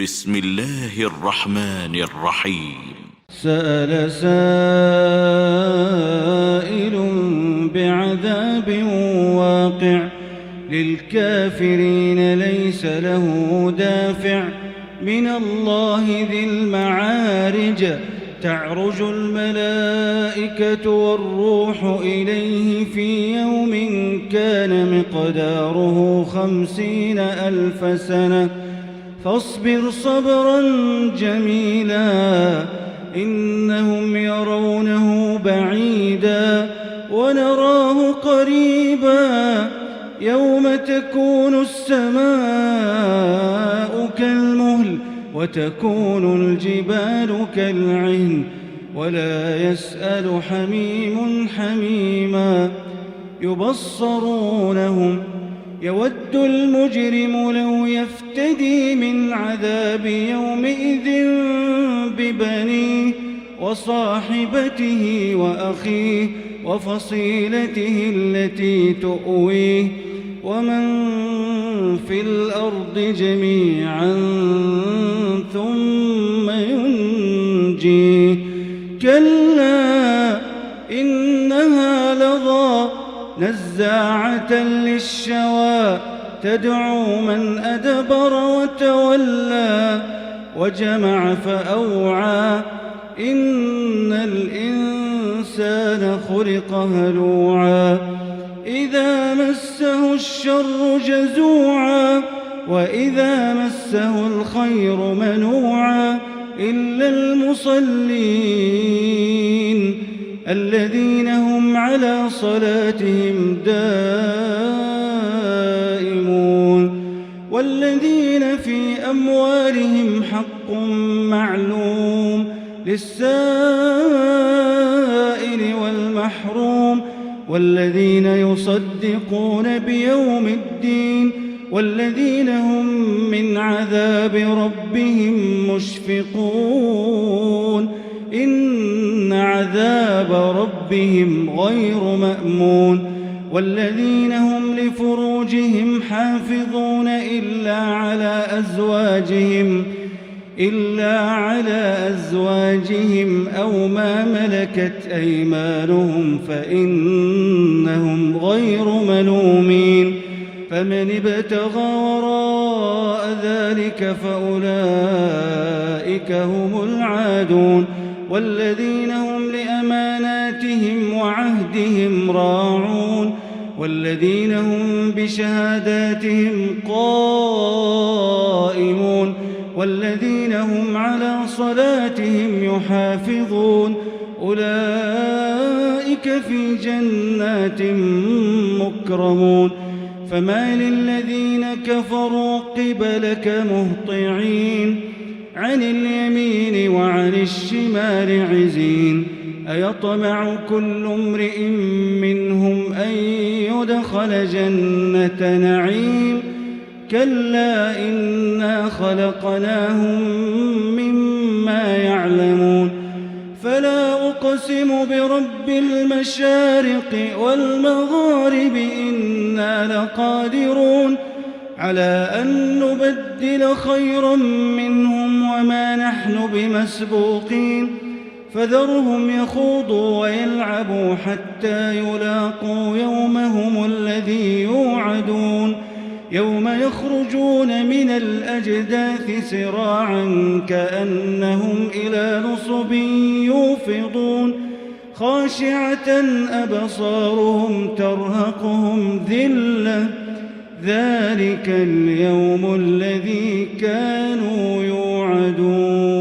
بسم الله الرحمن الرحيم. سأل سائل بعذاب واقع للكافرين ليس له دافع من الله ذي المعارج تعرج الملائكة والروح إليه في يوم كان مقداره 50,000 سنة فاصبر صبرا جميلا إنهم يرونه بعيدا ونراه قريبا يوم تكون السماء كالمهل وتكون الجبال كالعهن ولا يسأل حميم حميما يبصرونهم يود المجرم لو يفتدي من عذاب يومئذ ببنيه وصاحبته وأخيه وفصيلته التي تؤويه ومن في الأرض جميعا ثم ينجيه كلا إنها لظى نزاعة للشوى تدعو من أدبر وتولى وجمع فأوعى إن الإنسان خلق هلوعا إذا مسه الشر جزوعا وإذا مسه الخير منوعا إلا المصلين الذين هم على صلاتهم دائمون والذين في أموالهم حق معلوم للسائل والمحروم والذين يصدقون بيوم الدين والذين هم من عذاب ربهم مشفقون إن عذاب ربهم غير مأمون والذين هم لفروجهم حافظون إلا على أزواجهم أو ما ملكت أيمانهم فإنهم غير ملومين فمن ابتغى وراء ذلك فأولئك هم العادون والذين هم لأماناتهم وعهدهم راعون والذين هم بشهاداتهم قائمون والذين هم على صلاتهم يحافظون أولئك في جنات مكرمون فما للذين كفروا قبلك مهطعين عن اليمين وعن الشمال عزين أيطمع كل امرئ منهم أن يدخل جنة نعيم كلا إنا خلقناهم مما يعلمون فلا أقسم برب المشارق والمغارب إنا لقادرون على أن نبدل خيرا منهم وما نحن بمسبوقين فذرهم يخوضوا ويلعبوا حتى يلاقوا يومهم الذي يوعدون يوم يخرجون من الأجداث سراعا كأنهم إلى نصب يوفضون خاشعة أبصارهم ترهقهم ذلة ذلك اليوم الذي كانوا يوعدون.